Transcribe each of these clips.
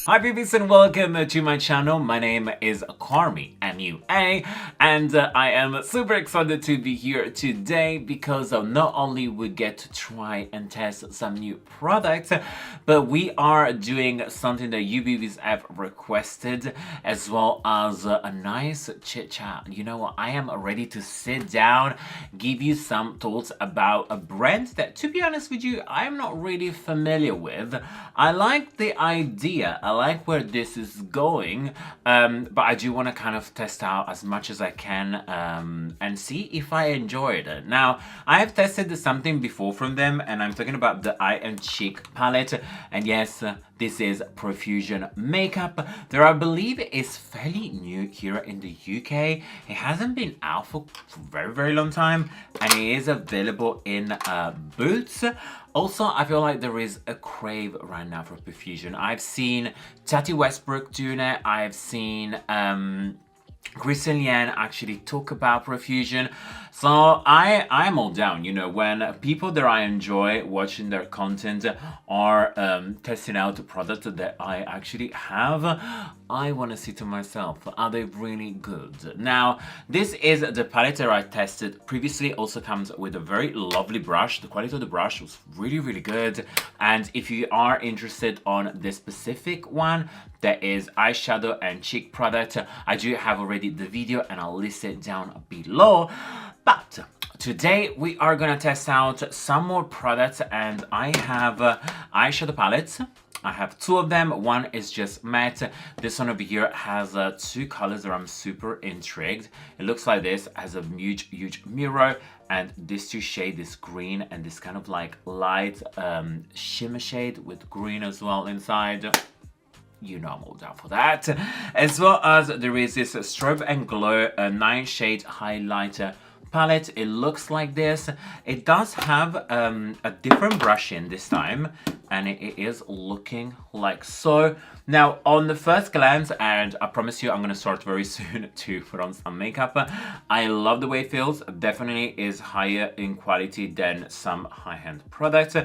Hi Bibies and welcome to my channel. My name is Carmi, MUA, and I am super excited to be here today because not only we get to try and test some new products, but we are doing something that you Bibies have requested, as well as a nice chit chat. You know what? I am ready to sit down, give you some thoughts about a brand that, to be honest with you, I am not really familiar with. I like the idea. I like where this is going, but I do want to kind of test out as much as I can and see if I enjoyed it. Now, I have tested something before from them, and I'm talking about the Eye and Cheek palette, and yes, this is Profusion makeup. There, I believe, is fairly new here in the UK. It hasn't been out for a very long time, and it is available in Boots. Also, I feel like there is a crave right now for Profusion. I've seen Tati Westbrook doing it. I've seen Chris and Yan actually talk about Profusion. So I'm all down, you know, when people that I enjoy watching their content are testing out the product that I actually have, I want to see to myself, are they really good? Now, this is the palette that I tested previously. Also comes with a very lovely brush. The quality of the brush was really good. And if you are interested on this specific one, that is eyeshadow and cheek product, I do have already the video and I'll list it down below. But today we are gonna test out some more products, and I have eyeshadow palettes. I have two of them. One is just matte. This one over here has two colors that I'm super intrigued. It looks like this, has a huge mirror, and this two shade, this green and this kind of like light shimmer shade with green as well inside. You know I'm all down for that. As well as there is this Strobe and Glow 9 shade highlighter palette. It looks like this. It does have a different brush in this time, and it is looking like so. Now, on the first glance, and I promise you I'm gonna start very soon to put on some makeup, I love the way it feels. Definitely is higher in quality than some high-end products.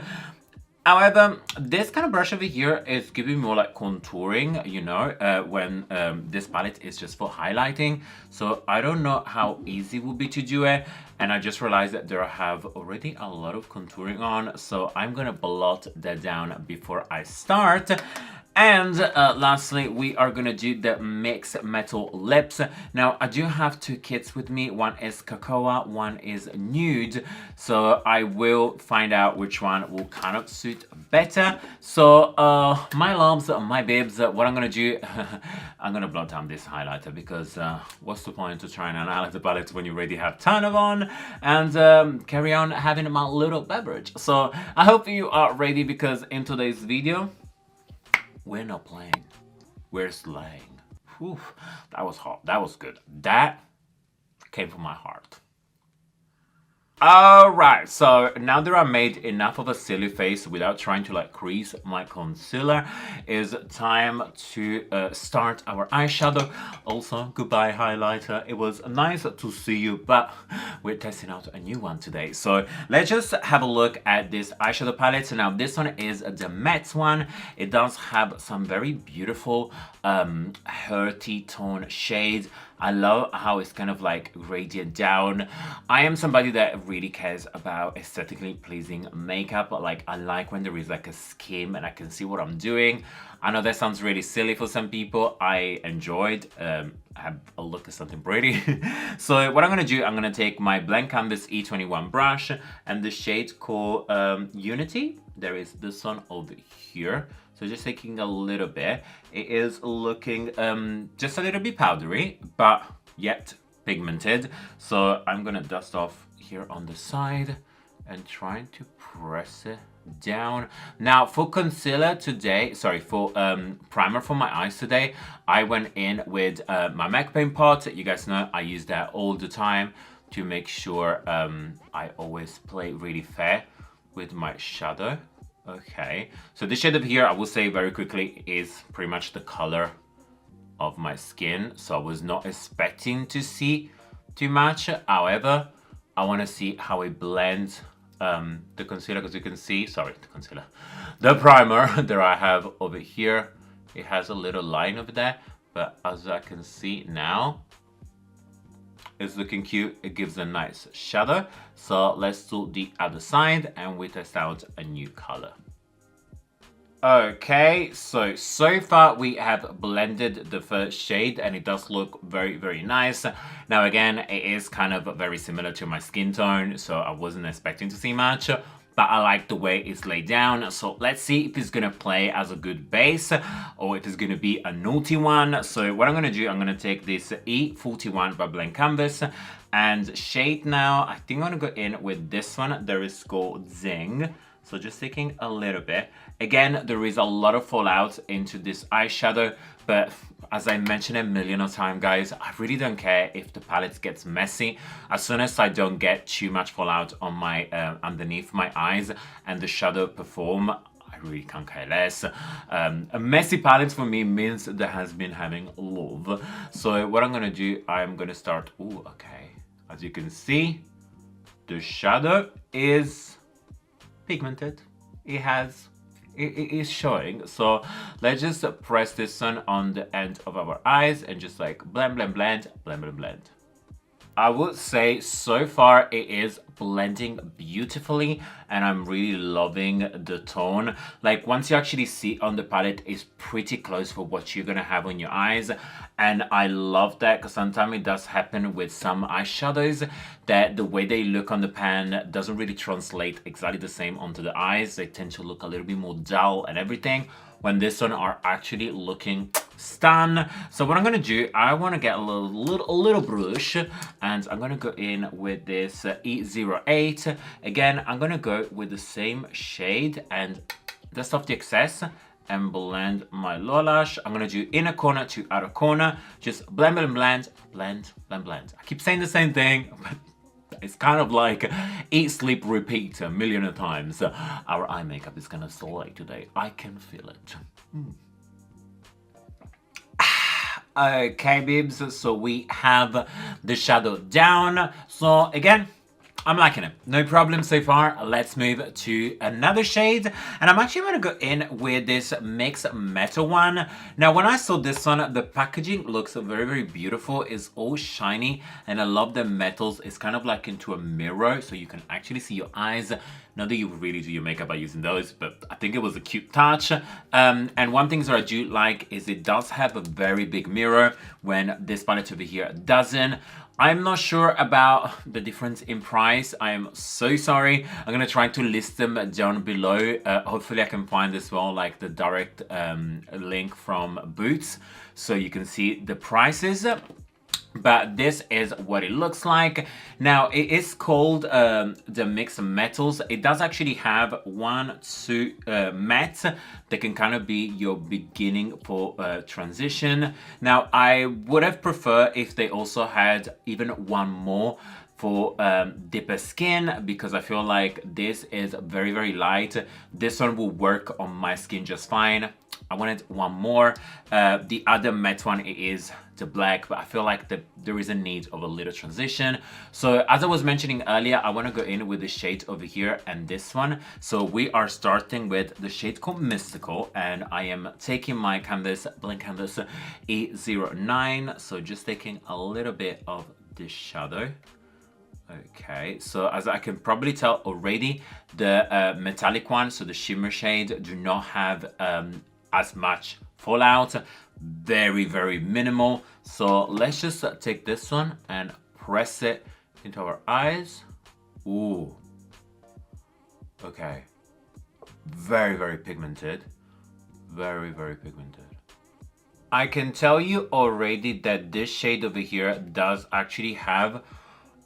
However, this kind of brush over here is giving more like contouring, you know, when this palette is just for highlighting. So I don't know how easy it will be to do it. And I just realized that there I have already a lot of contouring on. So I'm gonna blot that down before I start. And lastly, we are gonna do the mixed metal lips. Now, I do have two kits with me. One is cocoa, one is nude. So I will find out which one will kind of suit better. So my loves, my babes, what I'm gonna do, I'm gonna blot down this highlighter because what's the point to try and highlight the palette when you already have ton of on and carry on having my little beverage. So I hope you are ready because in today's video, we're not playing, we're slaying. Whew, that was hot, that was good. That came from my heart. Alright, so now that I made enough of a silly face without trying to like crease my concealer, it's time to start our eyeshadow. Also, goodbye highlighter. It was nice to see you, but we're testing out a new one today. So let's just have a look at this eyeshadow palette. So now this one is the matte one. It does have some very beautiful earthy tone shades. I love how it's kind of like gradient down. I am somebody that really cares about aesthetically pleasing makeup. Like, I like when there is like a skim and I can see what I'm doing. I know that sounds really silly for some people. I enjoyed have a look at something pretty. So what I'm gonna do, I'm gonna take my blank canvas E21 brush and the shade called Unity. There is this one over here. So just taking a little bit. It is looking just a little bit powdery, but yet pigmented. So I'm gonna dust off here on the side and trying to press it down. Now for concealer today, sorry, for primer for my eyes today, I went in with my MAC paint pot. You guys know I use that all the time to make sure I always play really fair with my shadow. Okay, so this shade up here, I will say very quickly, is pretty much the color of my skin. So I was not expecting to see too much. However, I want to see how it blends the concealer, because you can see, sorry, the concealer, the primer that I have over here it has a little line over there, but as I can see now, it's looking cute. It gives a nice shadow. So let's do the other side and we test out a new color. Okay, so far we have blended the first shade and it does look very, very nice. Now again, it is kind of very similar to my skin tone, so I wasn't expecting to see much, but I like the way it's laid down. So let's see if it's gonna play as a good base or if it's gonna be a naughty one. So what I'm gonna do, I'm gonna take this E41 by Blank Canvas and shade now. I think I'm gonna go in with this one. There is called Zing. So just taking a little bit. Again, there is a lot of fallout into this eyeshadow, but as I mentioned a million of times, guys, I really don't care if the palette gets messy. As soon as I don't get too much fallout on my underneath my eyes and the shadow perform, I really can't care less. A messy palette for me means that has been having love. So what I'm gonna do, I'm gonna start, ooh, okay. As you can see, the shadow is pigmented. It is showing. So let's just press this one on the end of our eyes and just like blend, blend, blend, blend, blend, blend. I would say so far it is blending beautifully and I'm really loving the tone. Like once you actually see on the palette, it's pretty close for what you're gonna have on your eyes, and I love that because sometimes it does happen with some eyeshadows that the way they look on the pan doesn't really translate exactly the same onto the eyes. They tend to look a little bit more dull and everything, when this one are actually looking stun. So what I'm gonna do, I want to get a little brush and I'm gonna go in with this E08. Again, I'm gonna go with the same shade and dust off the excess and blend my lower lash. I'm gonna do inner corner to outer corner, just blend, blend, blend, blend, blend, blend. I keep saying the same thing, but it's kind of like eat, sleep, repeat a million of times. Our eye makeup is gonna slay today. I can feel it. Okay, Bibs, so we have the shadow down. So again, I'm liking it. No problem so far. Let's move to another shade. And I'm actually going to go in with this mixed metal one. Now, when I saw this one, the packaging looks very, very beautiful. It's all shiny. And I love the metals. It's kind of like into a mirror. So you can actually see your eyes. Not that you really do your makeup by using those, but I think it was a cute touch. And one thing that I do like is it does have a very big mirror when this palette over here doesn't. I'm not sure about the difference in price. I am so sorry. I'm gonna try to list them down below. Hopefully I can find as well like the direct link from Boots so you can see the prices. But this is what it looks like. Now, it is called the Mixed Metals. It does actually have 1, 2 matte that can kind of be your beginning for transition. Now, I would have preferred if they also had even one more for deeper skin, because I feel like this is very, very light. This one will work on my skin just fine. I wanted one more. The other matte one is the black, but I feel like there is a need of a little transition. So as I was mentioning earlier, I want to go in with the shade over here and this one. So we are starting with the shade called Mystical, and I am taking my canvas, blank canvas E09. So just taking a little bit of this shadow. Okay, so as I can probably tell already, the metallic one, so the shimmer shade, do not have as much fallout. Very, very minimal. So let's just take this one and press it into our eyes. Ooh. Okay. Very, very pigmented. Very, very pigmented. I can tell you already that this shade over here does actually have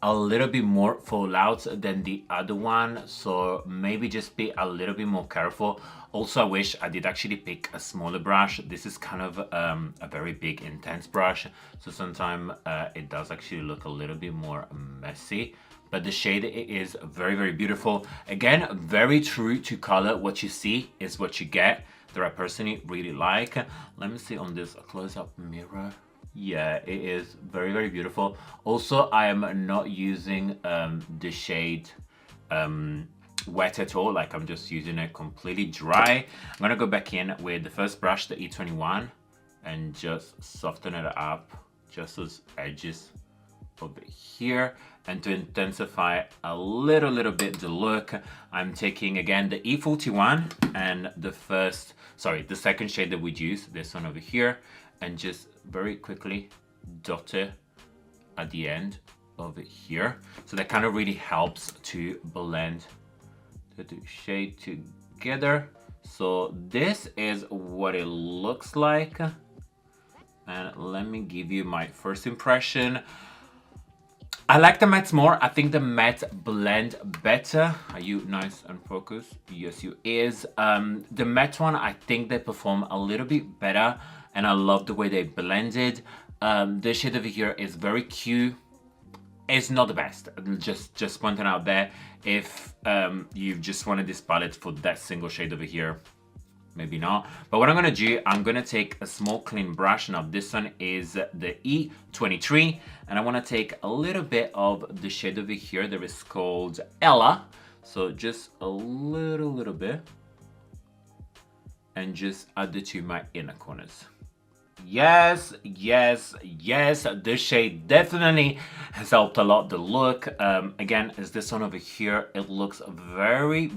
a little bit more fallout than the other one, so maybe just be a little bit more careful. Also, I wish I did actually pick a smaller brush. This is kind of a very big intense brush, so sometimes it does actually look a little bit more messy, but the shade is very, very beautiful. Again, very true to color. What you see is what you get, that I personally really like. Let me see on this close-up mirror. Yeah, it is very, very beautiful. Also, I am not using the shade wet at all, like I'm just using it completely dry. I'm gonna go back in with the first brush, the E21, and just soften it up, just those edges over here. And to intensify a little bit the look, I'm taking again the E41 and the second shade that we'd use, this one over here, and just very quickly dot it at the end over here. So that kind of really helps to blend the two shades together. So this is what it looks like. And let me give you my first impression. I like the mattes more. I think the matte blend better. Are you nice and focused? Yes, you is. The matte one, I think they perform a little bit better, and I love the way they blended. The shade over here is very cute. It's not the best. Just pointing out there. If you just wanted this palette for that single shade over here, maybe not. But what I'm gonna do, I'm gonna take a small clean brush. Now this one is the E23, and I wanna take a little bit of the shade over here that is called Ella. So just a little bit, and just add it to my inner corners. Yes, this shade definitely has helped a lot the look. Again, is this one over here. It looks very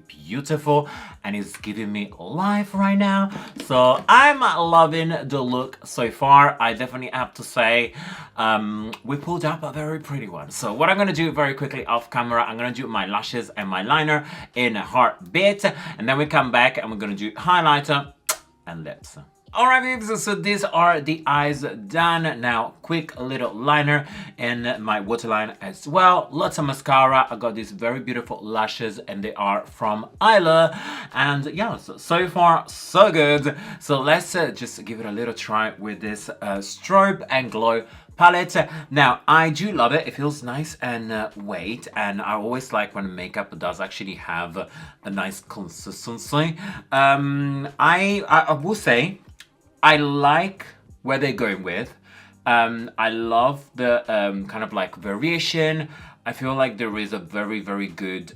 beautiful, and it's giving me life right now. So I'm loving the look so far. I definitely have to say, we pulled up a very pretty one. So what I'm gonna do very quickly off camera, I'm gonna do my lashes and my liner in a heartbeat, and then we come back and we're gonna do highlighter and lips. Alright, babes, so these are the eyes done. Now, quick little liner in my waterline as well. Lots of mascara. I got these very beautiful lashes, and they are from Isla. And yeah, so far, so good. So let's just give it a little try with this Strobe and Glow palette. Now, I do love it. It feels nice and weight, and I always like when makeup does actually have a nice consistency. I will say, I like where they're going with. I love the kind of like variation. I feel like there is a very good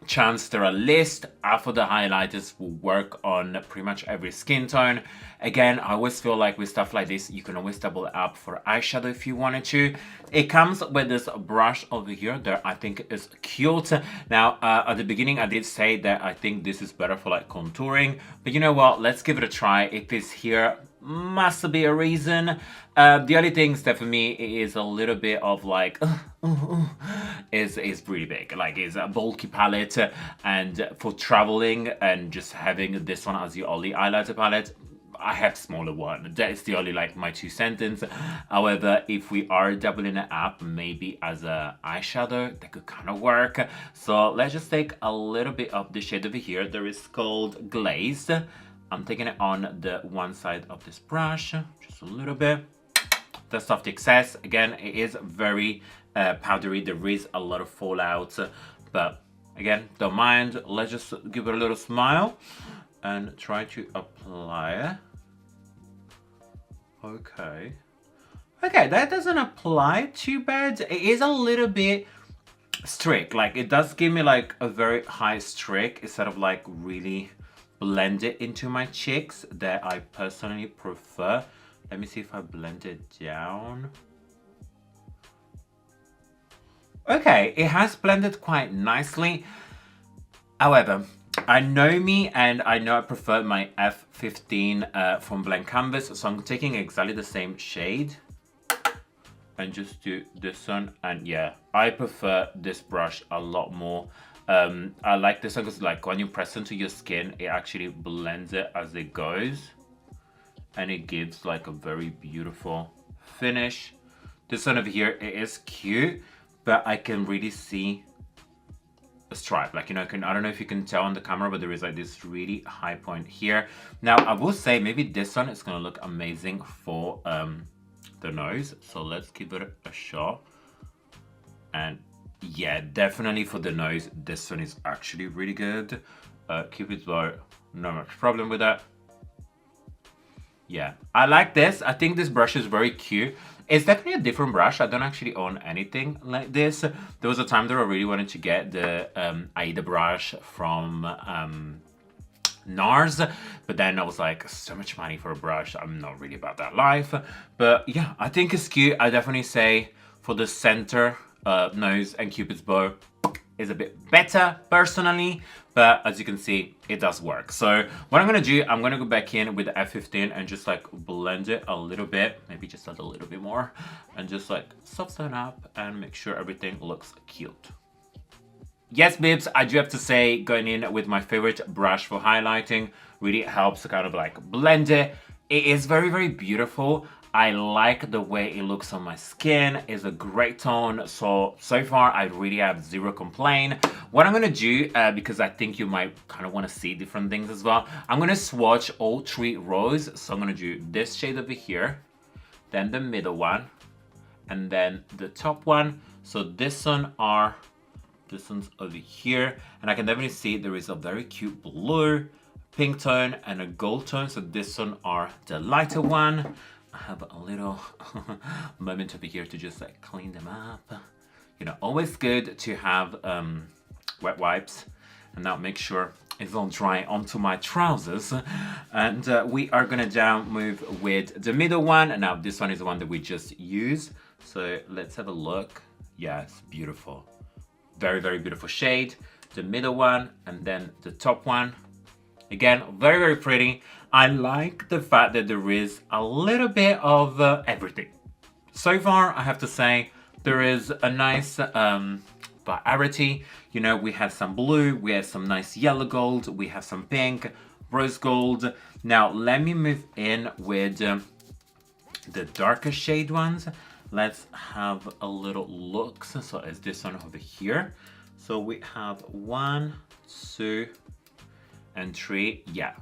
chance there are list after the highlighters will work on pretty much every skin tone. Again, I always feel like with stuff like this, you can always double it up for eyeshadow if you wanted to. It comes with this brush over here that I think is cute. Now, at the beginning, I did say that I think this is better for like contouring, but you know what? Let's give it a try. If it's here, must be a reason. The only thing that for me is a little bit of like, is pretty big. Like, it's a bulky palette, and for traveling and just having this one as your only highlighter palette, I have smaller one. That is the only like my 2 cents. However, if we are doubling it up, maybe as a eyeshadow, that could kind of work. So let's just take a little bit of the shade over here. There is called Glazed. I'm taking it on the one side of this brush, just a little bit. Dust off the excess. Again, it is very powdery. There is a lot of fallout, but again, don't mind. Let's just give it a little smile and try to apply it. Okay, that doesn't apply too bad. It is a little bit streak. Like, it does give me like a very high streak instead of like really blend it into my cheeks, that I personally prefer. Let me see if I blend it down. Okay, it has blended quite nicely. However, I know me, and I know I prefer my F15 from Blank Canvas, so I'm taking exactly the same shade and just do this one. And yeah, I prefer this brush a lot more. I like this one because like when you press into your skin, it actually blends it as it goes, and it gives like a very beautiful finish. This one over here, it is cute, but I can really see a stripe. Like, you know, I don't know if you can tell on the camera, but there is like this really high point here. Now, I will say maybe this one is gonna look amazing for the nose. So let's give it a shot. And yeah, definitely for the nose, this one is actually really good. Keep it low, no much problem with that. Yeah, I like this. I think this brush is very cute. It's definitely a different brush. I don't actually own anything like this. There was a time that I really wanted to get the Aida brush from NARS, but then I was like, so much money for a brush, I'm not really about that life. But yeah, I think it's cute. I definitely say for the center nose and Cupid's bow is a bit better personally, but as you can see, it does work. So what I'm gonna do, I'm gonna go back in with the F15 and just like blend it a little bit, maybe just a little bit more, and just like soften up and make sure everything looks cute. Yes, Bibs, I do have to say, going in with my favorite brush for highlighting really helps to kind of like blend it. It is very, very beautiful. I like the way it looks on my skin. It's a great tone. So far, I really have zero complaint. What I'm gonna do, because I think you might kind of want to see different things as well, I'm gonna swatch all 3 rows. So I'm gonna do this shade over here, then the middle one, and then the top one. So this one's over here, and I can definitely see there is a very cute blue, pink tone, and a gold tone. So this one are the lighter one. I have a little moment over here to just like clean them up. You know, always good to have wet wipes, and now make sure it's all dry onto my trousers. And we are gonna down move with the middle one, and now this one is the one that we just used. So let's have a look. Yeah, it's beautiful. Very, very beautiful shade. The middle one, and then the top one. Again, very, very pretty. I like the fact that there is a little bit of everything. So far, I have to say, there is a nice variety. You know, we have some blue, we have some nice yellow gold, we have some pink, rose gold. Now, let me move in with the darker shade ones. Let's have a little look. So it's this one over here. So we have 1, 2, and 3. Yeah,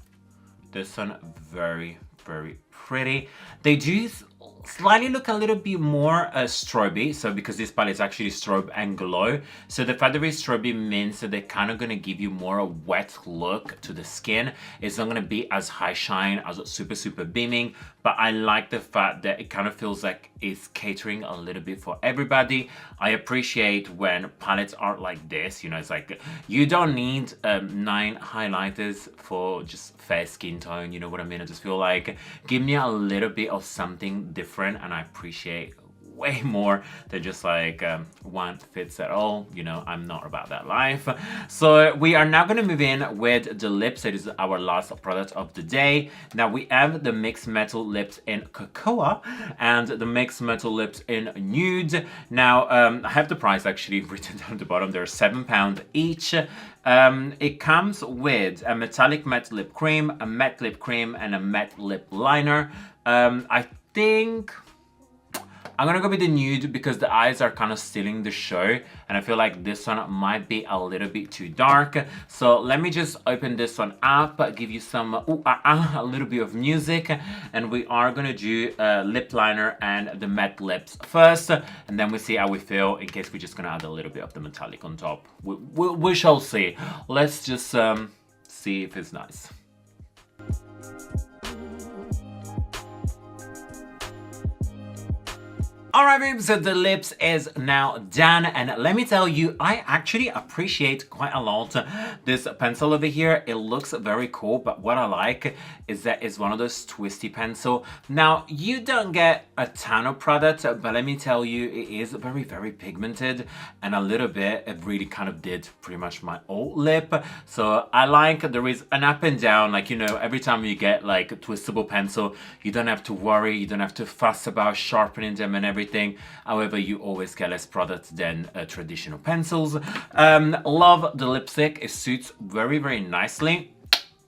this one very, very pretty. They do slightly look a little bit more strobe, so because this palette is actually strobe and glow, so the fact that it's strobe means that they're kind of going to give you more a wet look to the skin. It's not going to be as high shine, as super, super beaming, but I like the fact that it kind of feels like it's catering a little bit for everybody. I appreciate when palettes are like this, you know, it's like you don't need 9 highlighters for just fair skin tone, you know what I mean? I just feel like give me a little bit of something different, and I appreciate way more than just like one fits at all. You know, I'm not about that life. So we are now going to move in with the lips. It is our last product of the day. Now we have the mixed metal lips in cocoa and the mixed metal lips in nude. Now I have the price actually written down at the bottom. They're £7 each. It comes with a metallic matte lip cream, a matte lip cream, and a matte lip liner. I think I'm gonna go with the nude because the eyes are kind of stealing the show, and I feel like this one might be a little bit too dark. So let me just open this one up, give you some a little bit of music, and we are gonna do lip liner and the matte lips first, and then we see how we feel in case we're just gonna add a little bit of the metallic on top. We shall see. Let's just see if it's nice. Alright, babes, so the lips is now done, and let me tell you, I actually appreciate quite a lot this pencil over here. It looks very cool, but what I like is that it's one of those twisty pencil. Now, you don't get a ton of product, but let me tell you, it is very, very pigmented, and a little bit, it really kind of did pretty much my whole lip. So I like there is an up and down, like, you know, every time you get like a twistable pencil, you don't have to worry, you don't have to fuss about sharpening them and everything. However, you always get less product than traditional pencils. Love the lipstick. It suits very, very nicely.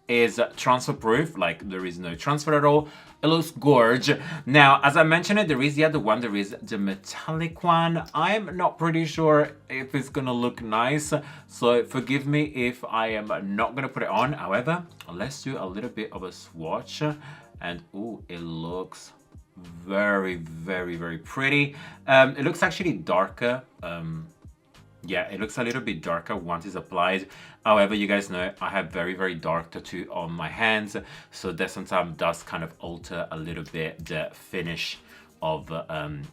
Is transfer proof, like there is no transfer at all. It looks gorgeous. Now, as I mentioned, there is the other one. There is the metallic one. I'm not pretty sure if it's gonna look nice, so forgive me if I am not gonna put it on. However, let's do a little bit of a swatch, and ooh, it looks very, very, very pretty. It looks actually darker. Yeah, it looks a little bit darker once it's applied. However, you guys know I have very, very dark tattoo on my hands, so that sometimes does kind of alter a little bit the finish of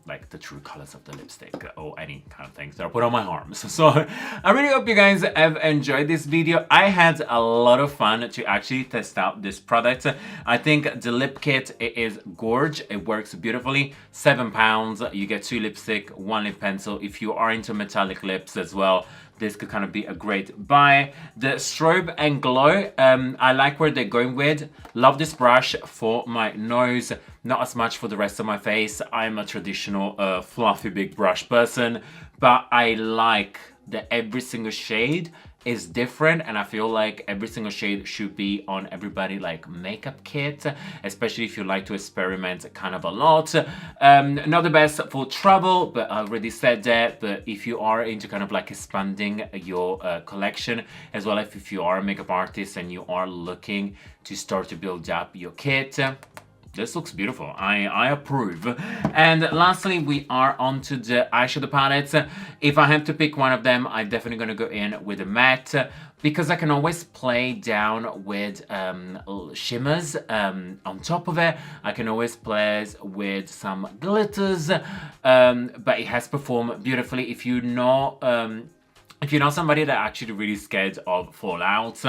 like the true colors of the lipstick or any kind of things that I put on my arms. So I really hope you guys have enjoyed this video. I had a lot of fun to actually test out this product. I think the lip kit, it is gorge. It works beautifully. £7. You get 2 lipstick, 1 lip pencil. If you are into metallic lips as well, this could kind of be a great buy. The strobe and glow, I like where they're going with. Love this brush for my nose, not as much for the rest of my face. I'm a traditional fluffy big brush person, but I like that every single shade is different, and I feel like every single shade should be on everybody like makeup kit, especially if you like to experiment kind of a lot. Not the best for travel, but I already said that. But if you are into kind of like expanding your collection, as well as if you are a makeup artist and you are looking to start to build up your kit, this looks beautiful. I approve. And lastly, we are onto the eyeshadow palettes. If I have to pick one of them, I'm definitely gonna go in with a matte, because I can always play down with shimmers on top of it. I can always play with some glitters, but it has performed beautifully. If you're not somebody that actually really scared of fallout,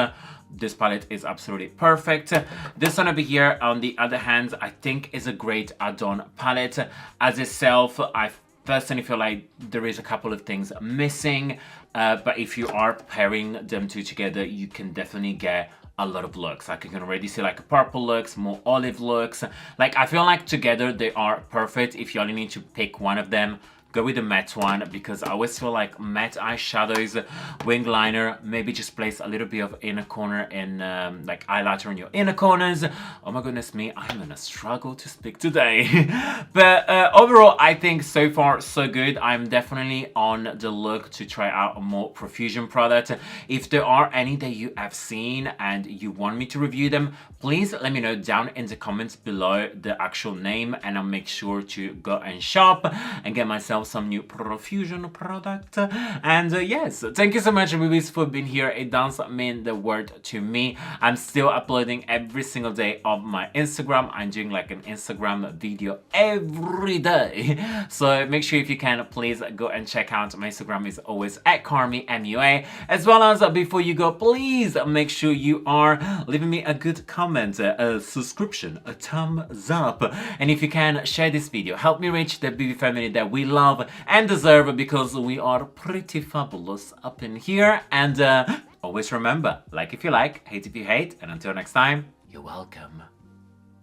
this palette is absolutely perfect. This one over here, on the other hand, I think is a great add-on palette. As itself, I personally feel like there is a couple of things missing, but if you are pairing them two together, you can definitely get a lot of looks. Like you can already see like purple looks, more olive looks. Like I feel like together they are perfect. If you only need to pick one of them, go with the matte one, because I always feel like matte eyeshadows, wing liner, maybe just place a little bit of inner corner and like highlighter on your inner corners. Oh my goodness me, I'm gonna struggle to speak today. But overall, I think so far so good. I'm definitely on the look to try out a more Profusion product. If there are any that you have seen and you want me to review them, please let me know down in the comments below the actual name, and I'll make sure to go and shop and get myself some new Profusion product. And yes, thank you so much, Bibies, for being here. It does mean the world to me. I'm still uploading every single day on my Instagram. I'm doing like an Instagram video every day, so make sure if you can, please go and check out my Instagram. Is always at CarmiMua. As well as before you go, please make sure you are leaving me a good comment, a subscription, a thumbs up, and if you can, share this video. Help me reach the Bibi family that we love and deserve, because we are pretty fabulous up in here. And always remember, like if you like, hate if you hate, and until next time, you're welcome.